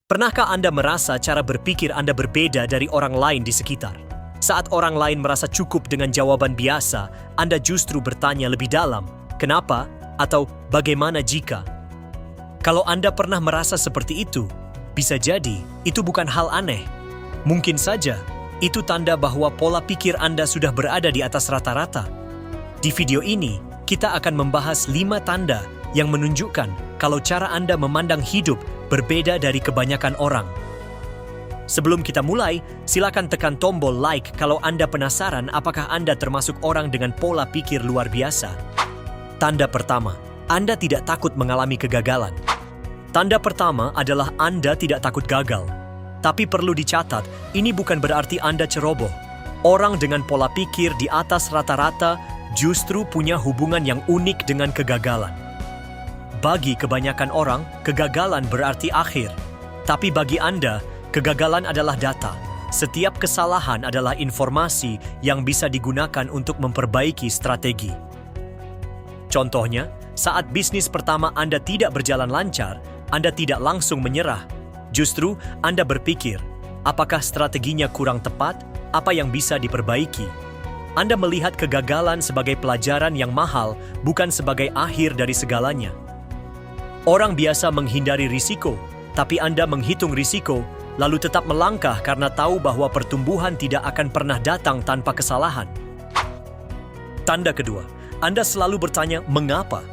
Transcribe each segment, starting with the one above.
Pernahkah Anda merasa cara berpikir Anda berbeda dari orang lain di sekitar? Saat orang lain merasa cukup dengan jawaban biasa, Anda justru bertanya lebih dalam, kenapa atau bagaimana jika? Kalau Anda pernah merasa seperti itu, bisa jadi itu bukan hal aneh. Mungkin saja itu tanda bahwa pola pikir Anda sudah berada di atas rata-rata. Di video ini, kita akan membahas 5 tanda yang menunjukkan kalau cara Anda memandang hidup berbeda dari kebanyakan orang. Sebelum kita mulai, silakan tekan tombol like kalau Anda penasaran apakah Anda termasuk orang dengan pola pikir luar biasa. Tanda pertama, Anda tidak takut mengalami kegagalan. Tanda pertama adalah Anda tidak takut gagal. Tapi perlu dicatat, ini bukan berarti Anda ceroboh. Orang dengan pola pikir di atas rata-rata justru punya hubungan yang unik dengan kegagalan. Bagi kebanyakan orang, kegagalan berarti akhir. Tapi bagi Anda, kegagalan adalah data. Setiap kesalahan adalah informasi yang bisa digunakan untuk memperbaiki strategi. Contohnya, saat bisnis pertama Anda tidak berjalan lancar, Anda tidak langsung menyerah. Justru, Anda berpikir, apakah strateginya kurang tepat? Apa yang bisa diperbaiki? Anda melihat kegagalan sebagai pelajaran yang mahal, bukan sebagai akhir dari segalanya. Orang biasa menghindari risiko, tapi Anda menghitung risiko, lalu tetap melangkah karena tahu bahwa pertumbuhan tidak akan pernah datang tanpa kesalahan. Tanda kedua, Anda selalu bertanya, mengapa?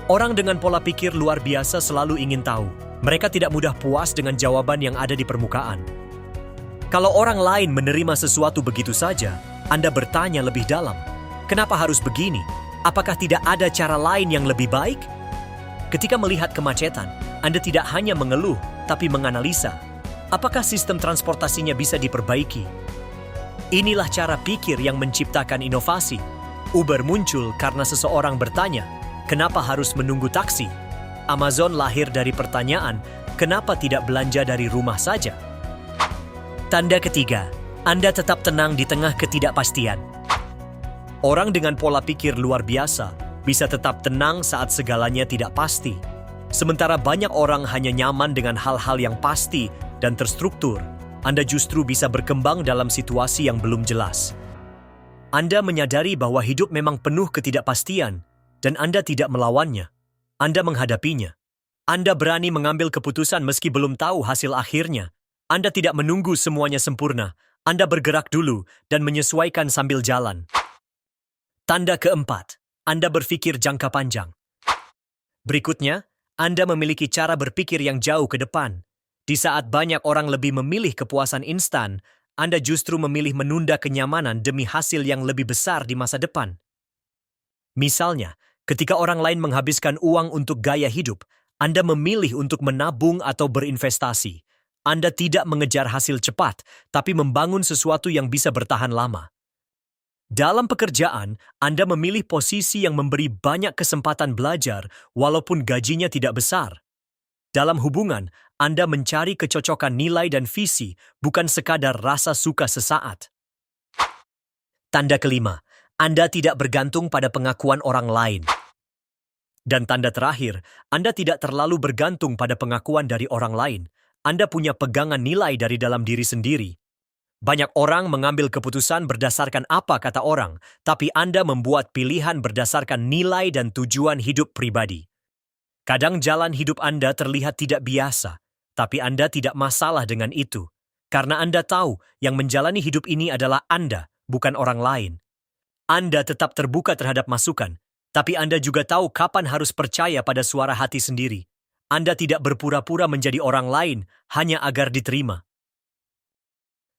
Orang dengan pola pikir luar biasa selalu ingin tahu. Mereka tidak mudah puas dengan jawaban yang ada di permukaan. Kalau orang lain menerima sesuatu begitu saja, Anda bertanya lebih dalam. Kenapa harus begini? Apakah tidak ada cara lain yang lebih baik? Ketika melihat kemacetan, Anda tidak hanya mengeluh, tapi menganalisa. Apakah sistem transportasinya bisa diperbaiki? Inilah cara pikir yang menciptakan inovasi. Uber muncul karena seseorang bertanya, kenapa harus menunggu taksi? Amazon lahir dari pertanyaan, kenapa tidak belanja dari rumah saja? Tanda ketiga, Anda tetap tenang di tengah ketidakpastian. Orang dengan pola pikir luar biasa bisa tetap tenang saat segalanya tidak pasti. Sementara banyak orang hanya nyaman dengan hal-hal yang pasti dan terstruktur, Anda justru bisa berkembang dalam situasi yang belum jelas. Anda menyadari bahwa hidup memang penuh ketidakpastian, dan Anda tidak melawannya. Anda menghadapinya. Anda berani mengambil keputusan meski belum tahu hasil akhirnya. Anda tidak menunggu semuanya sempurna. Anda bergerak dulu dan menyesuaikan sambil jalan. Tanda keempat, Anda berpikir jangka panjang. Berikutnya, Anda memiliki cara berpikir yang jauh ke depan. Di saat banyak orang lebih memilih kepuasan instan, Anda justru memilih menunda kenyamanan demi hasil yang lebih besar di masa depan. Misalnya, ketika orang lain menghabiskan uang untuk gaya hidup, Anda memilih untuk menabung atau berinvestasi. Anda tidak mengejar hasil cepat, tapi membangun sesuatu yang bisa bertahan lama. Dalam pekerjaan, Anda memilih posisi yang memberi banyak kesempatan belajar walaupun gajinya tidak besar. Dalam hubungan, Anda mencari kecocokan nilai dan visi, bukan sekadar rasa suka sesaat. Tanda kelima, Anda tidak bergantung pada pengakuan orang lain. Dan tanda terakhir, Anda tidak terlalu bergantung pada pengakuan dari orang lain. Anda punya pegangan nilai dari dalam diri sendiri. Banyak orang mengambil keputusan berdasarkan apa kata orang, tapi Anda membuat pilihan berdasarkan nilai dan tujuan hidup pribadi. Kadang jalan hidup Anda terlihat tidak biasa, tapi Anda tidak masalah dengan itu. Karena Anda tahu yang menjalani hidup ini adalah Anda, bukan orang lain. Anda tetap terbuka terhadap masukan, tapi Anda juga tahu kapan harus percaya pada suara hati sendiri. Anda tidak berpura-pura menjadi orang lain hanya agar diterima.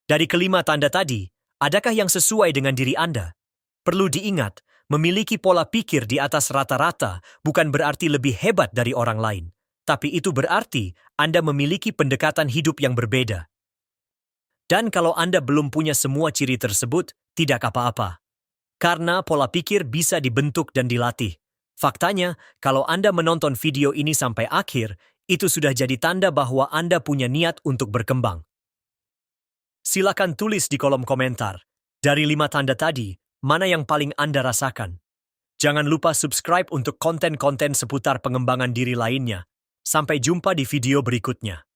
Dari kelima tanda tadi, adakah yang sesuai dengan diri Anda? Perlu diingat, memiliki pola pikir di atas rata-rata bukan berarti lebih hebat dari orang lain. Tapi itu berarti Anda memiliki pendekatan hidup yang berbeda. Dan kalau Anda belum punya semua ciri tersebut, tidak apa-apa. Karena pola pikir bisa dibentuk dan dilatih. Faktanya, kalau Anda menonton video ini sampai akhir, itu sudah jadi tanda bahwa Anda punya niat untuk berkembang. Silakan tulis di kolom komentar, dari 5 tanda tadi, mana yang paling Anda rasakan? Jangan lupa subscribe untuk konten-konten seputar pengembangan diri lainnya. Sampai jumpa di video berikutnya.